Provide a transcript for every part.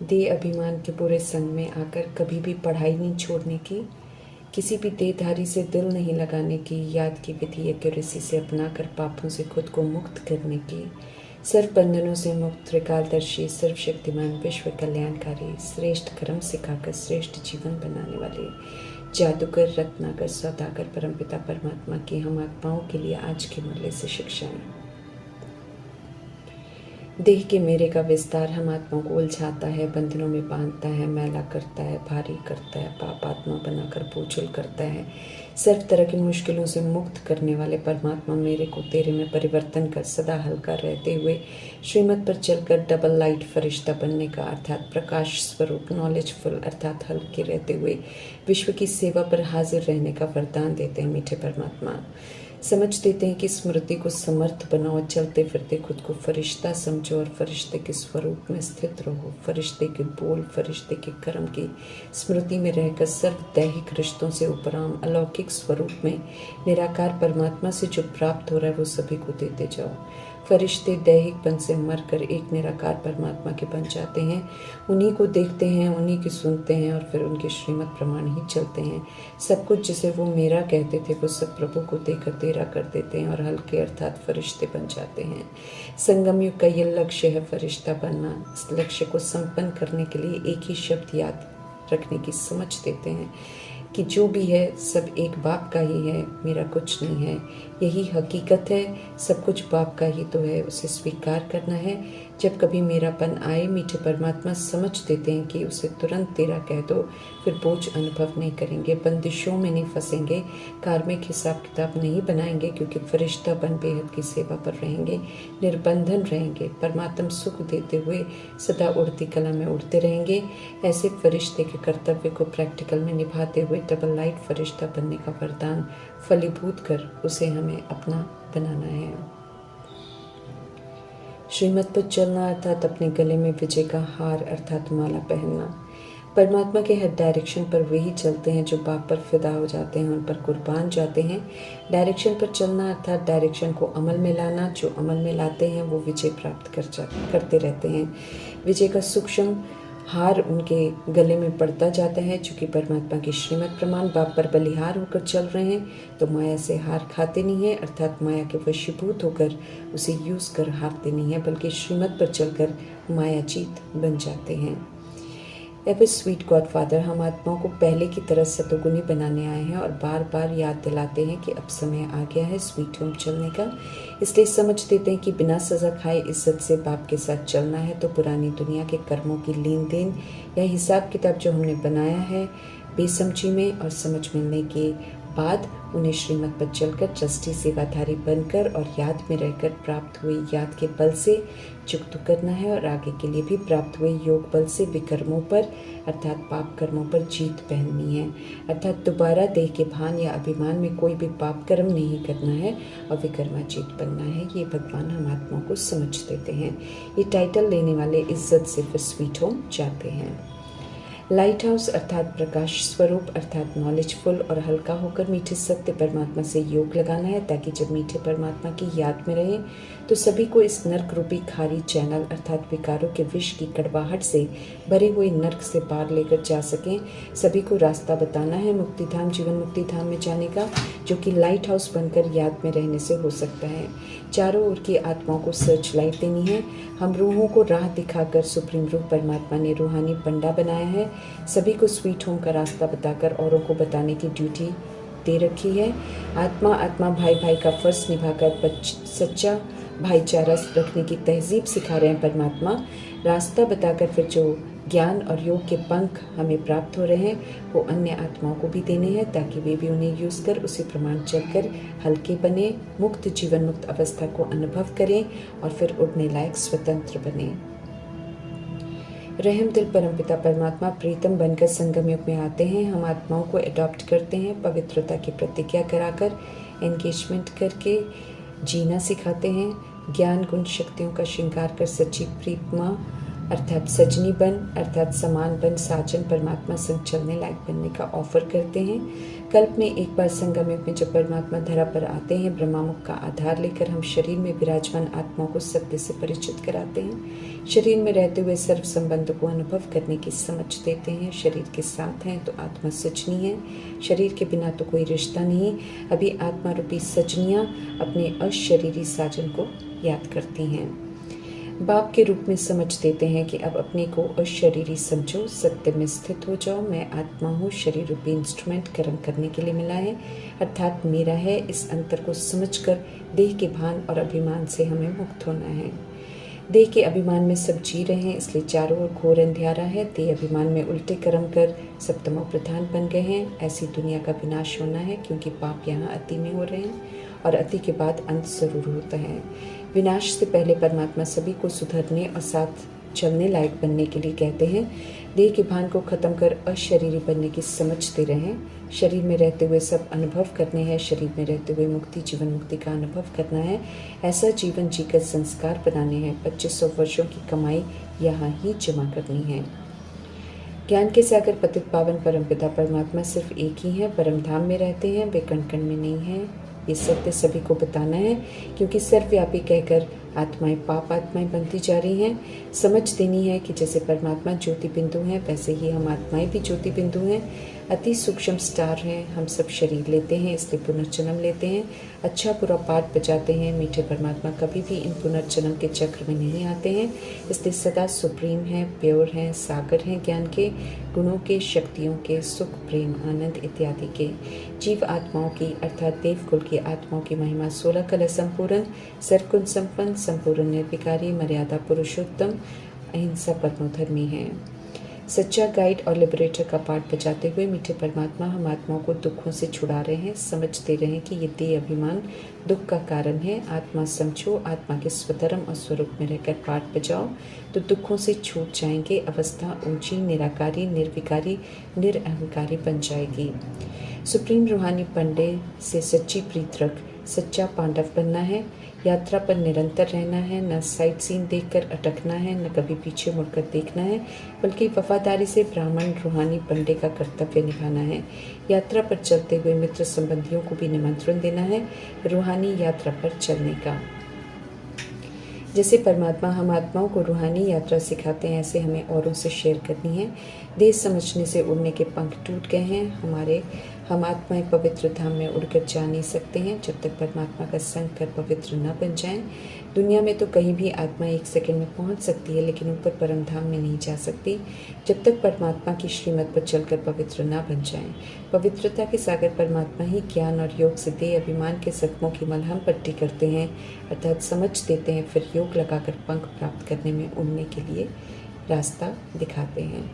देह अभिमान के बुरे संग में आकर कभी भी पढ़ाई नहीं छोड़ने की, किसी भी देहधारी से दिल नहीं लगाने की, याद की विधि एक्यूरेसी से अपनाकर पापों से खुद को मुक्त करने की, सर्व बंधनों से मुक्त, त्रिकालदर्शी, सर्वशक्तिमान, विश्व कल्याणकारी, श्रेष्ठ कर्म सिखाकर श्रेष्ठ जीवन बनाने वाले जादूगर, रत्नाकर, सौदागर परमपिता परमात्मा की हम आत्माओं के लिए आज के मूल्य से शिक्षाएं। देह के मेरे का विस्तार हम आत्माओं को उलझाता है, बंधनों में बांधता है, मैला करता है, भारी करता है, पाप आत्मा बनाकर बोझल करता है। सर्व तरह की मुश्किलों से मुक्त करने वाले परमात्मा मेरे को तेरे में परिवर्तन कर सदा हल्का रहते हुए श्रीमत पर चलकर डबल लाइट फरिश्ता बनने का अर्थात प्रकाश स्वरूप नॉलेजफुल अर्थात हल्के रहते हुए विश्व की सेवा पर हाजिर रहने का वरदान देते हैं। मीठे परमात्मा, समझ देते हैं कि स्मृति को समर्थ बनाओ, चलते फिरते खुद को फरिश्ता समझो और फरिश्ते के स्वरूप में स्थित रहो। फरिश्ते के बोल, फरिश्ते के कर्म की स्मृति में रहकर सर्व दैहिक रिश्तों से उपराम अलौकिक स्वरूप में निराकार परमात्मा से जो प्राप्त हो रहा है वो सभी को देते जाओ। फरिश्ते दैहिकपन से मरकर एक निराकार परमात्मा के बन जाते हैं, उन्हीं को देखते हैं, उन्हीं की सुनते हैं और फिर उनके श्रीमत प्रमाण ही चलते हैं। सब कुछ जिसे वो मेरा कहते थे वो सब प्रभु को देकर तेरा कर देते हैं और हल्के अर्थात फरिश्ते बन जाते हैं। संगम युग का ये लक्ष्य है फरिश्ता बनना। इस लक्ष्य को संपन्न करने के लिए एक ही शब्द याद रखने की समझ देते हैं कि जो भी है सब एक बाप का ही है, मेरा कुछ नहीं है। यही हकीकत है, सब कुछ बाप का ही तो है, उसे स्वीकार करना है। जब कभी मेरापन आए, मीठे परमात्मा समझ देते हैं कि उसे तुरंत तेरा कह दो, फिर बोझ अनुभव नहीं करेंगे, बंदिशों में नहीं फंसेंगे, कार्मिक हिसाब किताब नहीं बनाएंगे, क्योंकि फरिश्ता बन बेहद की सेवा पर रहेंगे, निर्बंधन रहेंगे, परमात्मा सुख देते हुए सदा उड़ती कला में उड़ते रहेंगे। ऐसे फरिश्ते के कर्तव्य को प्रैक्टिकल में निभाते हुए डबल लाइट फरिश्ता बनने का वरदान फलीभूत कर उसे हमें अपना बनाना है। श्रीमत पर चलना अर्थात अपने गले में विजय का हार अर्थात माला पहनना। परमात्मा के हर डायरेक्शन पर वही चलते हैं जो बाप पर फिदा हो जाते हैं, उन पर कुर्बान जाते हैं। डायरेक्शन पर चलना अर्थात डायरेक्शन को अमल में लाना, जो अमल में लाते हैं वो विजय प्राप्त करते रहते हैं। विजय का सूक्ष्म हार उनके गले में पड़ता जाता है। चूँकि परमात्मा की श्रीमत प्रमाण बाप पर बलिहार होकर चल रहे हैं तो माया से हार खाते नहीं हैं, अर्थात माया के वशीभूत होकर उसे यूज़ कर हारते नहीं हैं, बल्कि श्रीमत पर चलकर मायाजीत बन जाते हैं। एवर स्वीट गॉडफादर, हम आत्माओं को पहले की तरह सतोगुनी बनाने आए हैं और बार बार याद दिलाते हैं कि अब समय आ गया है स्वीट होम चलने का। इसलिए समझ देते हैं कि बिना सज़ा खाए इज्जत से बाप के साथ चलना है तो पुरानी दुनिया के कर्मों की लेन देन या हिसाब किताब जो हमने बनाया है बेसमझी में और समझ मिलने के बाद उन्हें श्रीमत पर चलकर ट्रस्टी सेवाधारी बनकर और याद में रहकर प्राप्त हुए याद के बल से चुकत करना है और आगे के लिए भी प्राप्त हुए योग बल से विकर्मों पर अर्थात पाप कर्मों पर जीत पहननी है। अर्थात दोबारा देह के भान या अभिमान में कोई भी पाप कर्म नहीं करना है और विकर्माजीत बनना है। ये भगवान हम आत्माओं को समझ देते हैं। ये टाइटल लेने वाले इज्जत से फिर स्वीट होम जाते हैं। लाइट हाउस अर्थात प्रकाश स्वरूप अर्थात नॉलेजफुल और हल्का होकर मीठे सत्य परमात्मा से योग लगाना है, ताकि जब मीठे परमात्मा की याद में रहे तो सभी को इस नर्क रूपी खारी चैनल अर्थात विकारों के विष की कड़वाहट से भरे हुए नर्क से पार लेकर जा सकें। सभी को रास्ता बताना है मुक्तिधाम, जीवन मुक्ति धाम में जाने का, जो कि लाइट हाउस बनकर याद में रहने से हो सकता है। चारों ओर की आत्माओं को सर्च लाइट देनी है। हम रूहों को राह दिखाकर सुप्रीम रूह परमात्मा ने रूहानी पंडा बनाया है। सभी को स्वीट होम का रास्ता बताकर औरों को बताने की ड्यूटी दे रखी है। आत्मा आत्मा भाई भाई का फर्ज निभाकर सच्चा भाईचारा रखने की तहजीब सिखा रहे हैं परमात्मा। रास्ता बताकर फिर जो ज्ञान और योग के पंख हमें प्राप्त हो रहे हैं वो अन्य आत्माओं को भी देने हैं, ताकि वे भी उन्हें यूज़ कर उसी प्रमाण चलकर हल्के बने, मुक्त जीवन मुक्त अवस्था को अनुभव करें और फिर उड़ने लायक स्वतंत्र बने। रहम दिल परमपिता परमात्मा प्रीतम बनकर संगम युग में आते हैं। हम आत्माओं को अडॉप्ट करते हैं, पवित्रता की प्रतिज्ञा कराकर एंगेजमेंट करके जीना सिखाते हैं। ज्ञान गुण शक्तियों का श्रृंगार कर सच्ची प्रीतमा अर्थात सजनी बन अर्थात समान बन साजन परमात्मा संग चलने लायक बनने का ऑफर करते हैं। कल्प में एक बार संगम युग में जब परमात्मा धरा पर आते हैं, ब्रह्मामुख का आधार लेकर हम शरीर में विराजमान आत्माओं को सत्य से परिचित कराते हैं। शरीर में रहते हुए सर्व संबंधों को अनुभव करने की समझ देते हैं। शरीर के साथ हैं तो आत्मा सजनी है, शरीर के बिना तो कोई रिश्ता नहीं। अभी आत्मा रूपी सजनियाँ अपने अशरीरी साजन को याद करती हैं। बाप के रूप में समझ देते हैं कि अब अपने को अशरीरी समझो, सत्य में स्थित हो जाओ। मैं आत्मा हूँ, शरीर रूपी इंस्ट्रूमेंट कर्म करने के लिए मिला है, अर्थात मेरा है। इस अंतर को समझकर देह के भान और अभिमान से हमें मुक्त होना है। देह के अभिमान में सब जी रहे हैं, इसलिए चारों ओर घोर अंधियारा है। देह अभिमान में उल्टे कर्म कर सप्तमो प्रधान बन गए हैं। ऐसी दुनिया का विनाश होना है, क्योंकि पाप यहाँ अति में हो रहे हैं और अति के बाद अंत जरूर होता है। विनाश से पहले परमात्मा सभी को सुधरने और साथ चलने लायक बनने के लिए कहते हैं। देह के भान को खत्म कर अशरीरी बनने की समझते रहें। शरीर में रहते हुए सब अनुभव करने हैं, शरीर में रहते हुए मुक्ति जीवन मुक्ति का अनुभव करना है। ऐसा जीवन जीकर संस्कार बनाने हैं। 2500 वर्षों की कमाई यहाँ ही जमा करनी है। ज्ञान के सागर पतित पावन परमपिता परमात्मा सिर्फ एक ही है, परम धाम में रहते हैं, वे कण कण में नहीं हैं। ये सत्य सभी को बताना है, क्योंकि सर्वव्यापी कहकर आत्माएं पाप आत्माएं बनती जा रही हैं। समझ देनी है कि जैसे परमात्मा ज्योति बिंदु हैं, वैसे ही हम आत्माएं भी ज्योति बिंदु हैं। अति सूक्ष्म स्टार हैं। हम सब शरीर लेते हैं, इसलिए पुनर्जन्म लेते हैं। अच्छा बुरा पाठ बजाते हैं। मीठे परमात्मा कभी भी इन पुनर्जन्म के चक्र में नहीं आते हैं, इसलिए सदा सुप्रीम हैं, प्योर हैं, सागर हैं ज्ञान के, गुणों के, शक्तियों के, सुख प्रेम आनंद इत्यादि के। जीव आत्माओं की अर्थात देवकुल की आत्माओं की महिमा 16 कला संपूर्ण, सर्वगुण संपन्न, संपूर्ण निर्विकारी, मर्यादा पुरुषोत्तम, अहिंसा परमोधर्मी है। सच्चा गाइड और लिबरेटर का पाठ बजाते हुए मीठे परमात्मा हम आत्माओं को दुखों से छुड़ा रहे हैं। समझते रहें कि ये देह अभिमान दुख का कारण है। आत्मा समझो, आत्मा के स्वधर्म और स्वरूप में रहकर पाठ बजाओ तो दुखों से छूट जाएंगे। अवस्था ऊंची, निराकारी, निर्विकारी, निरअहंकारी बन जाएगी। सुप्रीम रूहानी पंडे से सच्ची प्रीत रख, सच्चा पांडव बनना है। यात्रा पर निरंतर रहना है, न साइट सीन देखकर अटकना है, न कभी पीछे मुड़कर देखना है, बल्कि वफादारी से ब्राह्मण रूहानी पंडे का कर्तव्य निभाना है। यात्रा पर चलते हुए मित्र संबंधियों को भी निमंत्रण देना है रूहानी यात्रा पर चलने का। जैसे परमात्मा हम आत्माओं को रूहानी यात्रा सिखाते हैं, ऐसे हमें औरों से शेयर करनी है। देश समझने से उड़ने के पंख टूट गए हैं। हम आत्माएं पवित्र धाम में उड़कर जा नहीं सकते हैं जब तक परमात्मा का संग कर पवित्र न बन जाएं। दुनिया में तो कहीं भी आत्मा 1 सेकंड में पहुंच सकती है, लेकिन ऊपर परम धाम में नहीं जा सकती जब तक परमात्मा की श्रीमत पर चलकर पवित्र न बन जाएं। पवित्रता के सागर परमात्मा ही ज्ञान और योग से देह अभिमान के जख्मों की मलहम पट्टी करते हैं, अर्थात समझ देते हैं, फिर योग लगाकर पंख प्राप्त करने में उड़ने के लिए रास्ता दिखाते हैं।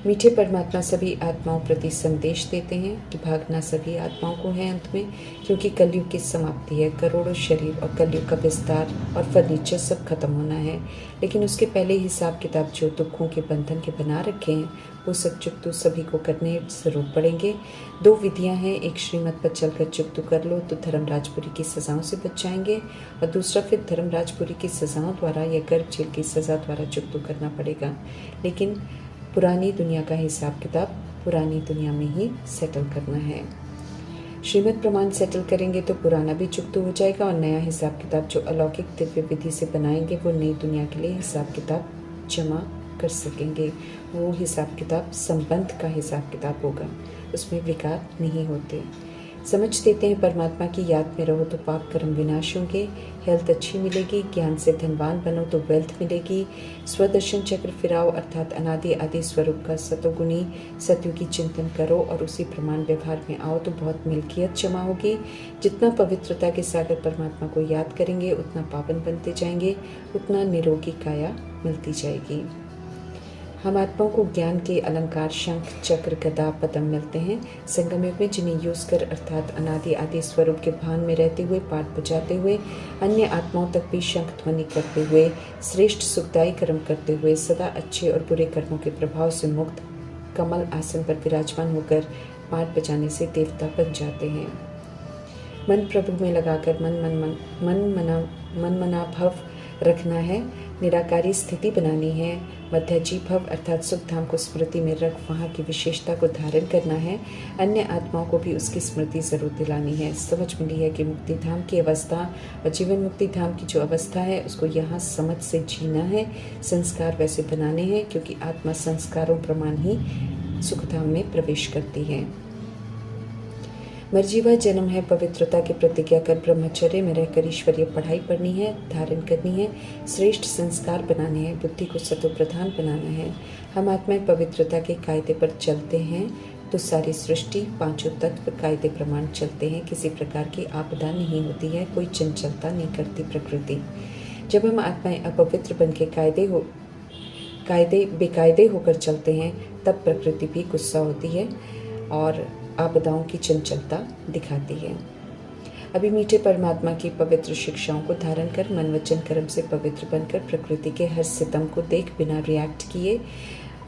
मीठे परमात्मा सभी आत्माओं प्रति संदेश देते हैं कि भागना सभी आत्माओं को है अंत में, क्योंकि कलयुग की समाप्ति है। करोड़ों शरीर और कलयुग का विस्तार और फर्नीचर सब खत्म होना है, लेकिन उसके पहले हिसाब किताब जो दुखों के बंधन के बना रखे हैं वो सब चुकतू सभी को करने जरूर पड़ेंगे। 2 विधियां हैं, एक श्रीमत पर चलकर चुकतू कर लो तो धर्मराजपुरी की सजाओं से बच जाएंगे, और दूसरा फिर धर्मराजपुरी की सजाओं द्वारा या गर्भ जेल की सजा द्वारा चुकतू करना पड़ेगा। लेकिन पुरानी दुनिया का हिसाब किताब पुरानी दुनिया में ही सेटल करना है। श्रीमत प्रमाण सेटल करेंगे तो पुराना भी चुकतू हो जाएगा, और नया हिसाब किताब जो अलौकिक दिव्य विधि से बनाएंगे वो नई दुनिया के लिए हिसाब किताब जमा कर सकेंगे। वो हिसाब किताब संबंध का हिसाब किताब होगा, उसमें विकार नहीं होते। समझ देते हैं परमात्मा की याद में रहो तो पाप कर्म विनाश होंगे, हेल्थ अच्छी मिलेगी, ज्ञान से धनवान बनो तो वेल्थ मिलेगी। स्वदर्शन चक्र फिराओ अर्थात अनादि आदि स्वरूप का सतोगुणी सतयुगी चिंतन करो और उसी प्रमाण व्यवहार में आओ तो बहुत मिल्कियत जमा होगी। जितना पवित्रता के सागर परमात्मा को याद करेंगे उतना पावन बनते जाएंगे, उतना निरोगी काया मिलती जाएगी। हम आत्माओं को ज्ञान के अलंकार शंख चक्र गदा पदम मिलते हैं। संगम युग में जिन्हें यूज कर अर्थात अनादि आदि स्वरूप के भान में रहते हुए पाठ बजाते हुए अन्य आत्माओं तक भी शंख ध्वनि करते हुए श्रेष्ठ सुखदायी कर्म करते हुए सदा अच्छे और बुरे कर्मों के प्रभाव से मुक्त कमल आसन पर विराजमान होकर पाठ बजाने से देवता बन जाते हैं। मन प्रभु में लगाकर मन मना भव रखना है। निराकारी स्थिति बनानी है, मध्याजीभव अर्थात सुख धाम को स्मृति में रख वहाँ की विशेषता को धारण करना है, अन्य आत्माओं को भी उसकी स्मृति जरूर दिलानी है। समझ मिली है कि मुक्ति धाम की अवस्था और जीवन मुक्ति धाम की जो अवस्था है उसको यहाँ समझ से जीना है, संस्कार वैसे बनाने हैं, क्योंकि आत्मा संस्कारों प्रमाण ही सुख धाम में प्रवेश करती है। मर्जीवा जन्म है, पवित्रता की प्रतिज्ञा कर ब्रह्मचर्य में रहकर ईश्वरीय पढ़ाई पढ़नी है, धारण करनी है, श्रेष्ठ संस्कार बनाने हैं, बुद्धि को सतो प्रधान बनाना है। हम आत्माएं पवित्रता के कायदे पर चलते हैं तो सारी सृष्टि पांचों तत्व कायदे प्रमाण चलते हैं। किसी प्रकार की आपदा नहीं होती है, कोई चंचलता नहीं करती प्रकृति। जब हम आत्माएं अपवित्र बन के बेकायदे होकर चलते हैं तब प्रकृति भी गुस्सा होती है और आपदाओं की चंचलता दिखाती है। अभी मीठे परमात्मा की पवित्र शिक्षाओं को धारण कर मन वचन कर्म से पवित्र बनकर प्रकृति के हर सितम को देख बिना रिएक्ट किए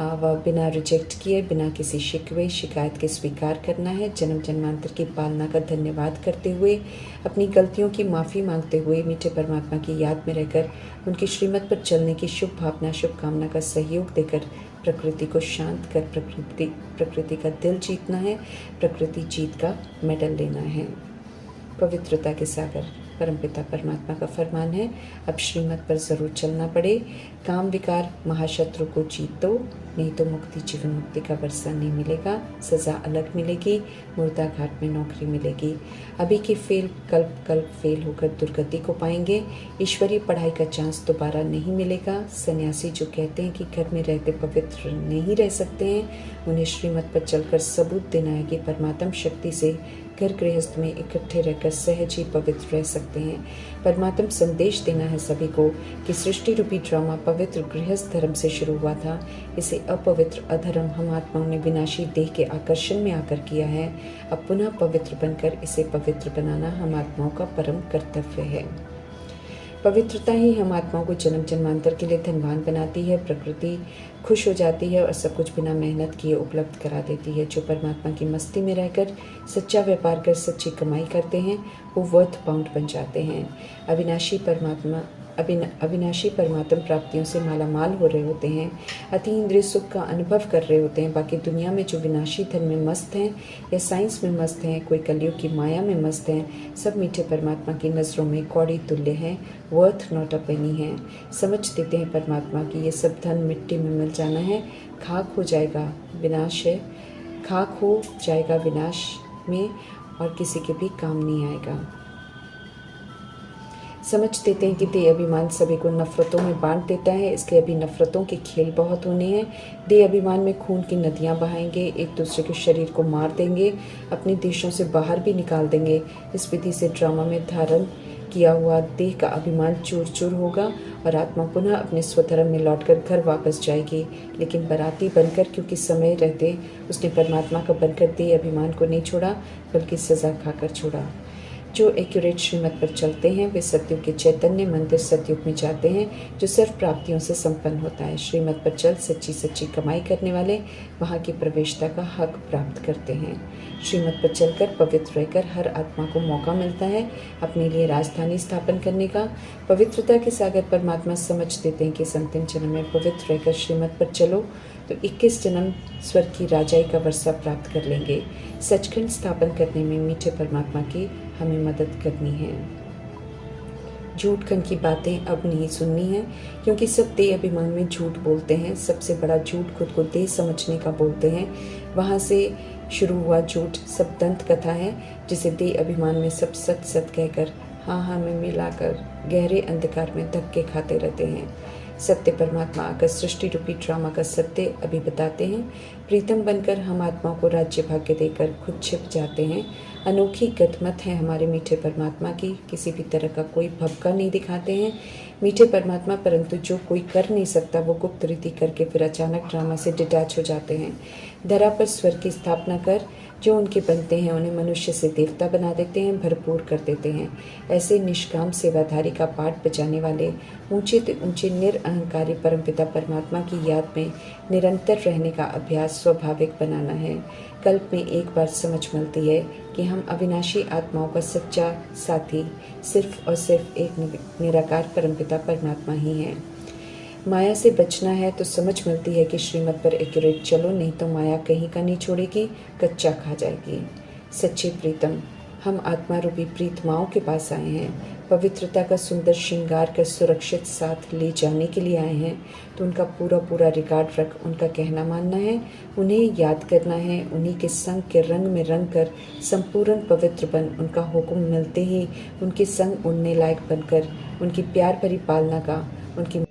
व बिना रिजेक्ट किए, बिना किसी शिकवे शिकायत के स्वीकार करना है। जन्म जन्मांतर की पालना का धन्यवाद करते हुए, अपनी गलतियों की माफ़ी मांगते हुए, मीठे परमात्मा की याद में रहकर उनकी श्रीमत पर चलने की शुभ भावना शुभकामना का सहयोग देकर प्रकृति को शांत कर प्रकृति का दिल जीतना है, प्रकृति जीत का मेडल लेना है। पवित्रता के सागर परमपिता परमात्मा का फरमान है, अब श्रीमत पर जरूर चलना पड़े। काम विकार महाशत्रु को जीतो, नहीं तो मुक्ति जीवन मुक्ति का वर्षा नहीं मिलेगा, सज़ा अलग मिलेगी, मुर्दा घाट में नौकरी मिलेगी। अभी की फेल कल्प फेल होकर दुर्गति को पाएंगे। ईश्वरीय पढ़ाई का चांस दोबारा नहीं मिलेगा। सन्यासी जो कहते हैं कि घर में रहते पवित्र नहीं रह सकते हैं, उन्हें श्रीमत पर चलकर सबूत देना है कि परमात्म शक्ति से घर गृहस्थ में इकट्ठे रहकर सहज ही पवित्र रह सकते हैं। परमात्म संदेश देना है सभी को कि सृष्टि रूपी ड्रामा पवित्र गृहस्थ धर्म से शुरू हुआ था। इसे अपवित्र अधर्म हम आत्माओं ने विनाशी देह के आकर्षण में आकर किया है। अब पुनः पवित्र बनकर इसे पवित्र बनाना हम आत्माओं का परम कर्तव्य है। पवित्रता ही हम आत्माओं को जन्म जन्मांतर के लिए धनवान बनाती है। प्रकृति खुश हो जाती है और सब कुछ बिना मेहनत किए उपलब्ध करा देती है। जो परमात्मा की मस्ती में रहकर सच्चा व्यापार कर सच्ची कमाई करते हैं वो वर्थ बाउंड बन जाते हैं। अविनाशी परमात्म प्राप्तियों से मालामाल हो रहे होते हैं, अति इंद्रिय सुख का अनुभव कर रहे होते हैं। बाकी दुनिया में जो विनाशी धन में मस्त हैं या साइंस में मस्त हैं, कोई कलयुग की माया में मस्त हैं, सब मीठे परमात्मा की नज़रों में कौड़ी तुल्य हैं, वर्थ नॉट अ पेनी हैं। समझ देते हैं परमात्मा की ये सब धन मिट्टी में मिल जाना है, खाक हो जाएगा, विनाश है, खाक हो जाएगा विनाश में और किसी के भी काम नहीं आएगा। समझ देते हैं कि देह अभिमान सभी को नफरतों में बांट देता है, इसलिए अभी नफरतों के खेल बहुत होने हैं। देह अभिमान में खून की नदियां बहाएंगे, एक दूसरे के शरीर को मार देंगे, अपने देशों से बाहर भी निकाल देंगे। इस विधि से ड्रामा में धारण किया हुआ देह का अभिमान चूर चूर होगा और आत्मा पुनः अपने स्वधर्म में लौटकर घर वापस जाएगी। लेकिन बराती बनकर, क्योंकि समय रहते उसने परमात्मा का बनकर देह अभिमान को नहीं छोड़ा बल्कि सजा खाकर छोड़ा। जो एक्यूरेट श्रीमत पर चलते हैं वे सतयुग के चैतन्य मंदिर सतयुग में जाते हैं जो सर्व प्राप्तियों से संपन्न होता है। श्रीमत पर चल सच्ची कमाई करने वाले वहाँ की प्रवेशता का हक प्राप्त करते हैं। श्रीमत पर चलकर पवित्र रहकर हर आत्मा को मौका मिलता है अपने लिए राजधानी स्थापन करने का। पवित्रता के सागर परमात्मा समझ देते हैं कि इस अंतिम जन्म में पवित्र रहकर श्रीमत पर चलो तो 21 जन्म स्वर्ग की राजाई का वर्षा प्राप्त कर लेंगे। सचखंड स्थापन करने में मीठे परमात्मा की हमें मदद करनी है। झूठ खंड की बातें अब नहीं सुननी है, क्योंकि सब देह अभिमान में झूठ बोलते हैं। सबसे बड़ा झूठ खुद को देह समझने का बोलते हैं। वहाँ से शुरू हुआ झूठ सब दंत कथा है, जिसे देह अभिमान में सब सच सच कहकर हाँ में मिलाकर गहरे अंधकार में धक्के खाते रहते हैं। सत्य परमात्मा आकर सृष्टि रूपी ड्रामा का सत्य अभी बताते हैं। प्रीतम बनकर हम आत्माओं को राज्य भाग्य देकर खुद छिप जाते हैं। अनोखी गतमत है हमारे मीठे परमात्मा की, किसी भी तरह का कोई भपका नहीं दिखाते हैं मीठे परमात्मा, परंतु जो कोई कर नहीं सकता वो गुप्त रीति करके फिर अचानक ड्रामा से डिटैच हो जाते हैं। धरा पर स्वर्ग की स्थापना कर जो उनके बनते हैं उन्हें मनुष्य से देवता बना देते हैं, भरपूर कर देते हैं। ऐसे निष्काम सेवाधारी का पाठ बजाने वाले ऊंचे से ऊंचे निरअहंकारी परमपिता परमात्मा की याद में निरंतर रहने का अभ्यास स्वाभाविक बनाना है। कल्प में एक बार समझ मिलती है कि हम अविनाशी आत्माओं का सच्चा साथी सिर्फ और सिर्फ एक निराकार परमपिता परमात्मा ही हैं। माया से बचना है तो समझ मिलती है कि श्रीमत पर एक्यूरेट चलो, नहीं तो माया कहीं का नहीं छोड़ेगी, कच्चा खा जाएगी। सच्चे प्रीतम, हम आत्मा रूपी प्रीतमाओं के पास आए हैं, पवित्रता का सुंदर श्रृंगार कर सुरक्षित साथ ले जाने के लिए आए हैं। तो उनका पूरा पूरा रिकॉर्ड रख उनका कहना मानना है, उन्हें याद करना है, उन्हीं के संग के रंग में रंग कर संपूर्ण पवित्र बन, उनका हुक्म मिलते ही उनके संग उड़ने लायक बनकर, उनकी प्यार भरी पालना का, उनकी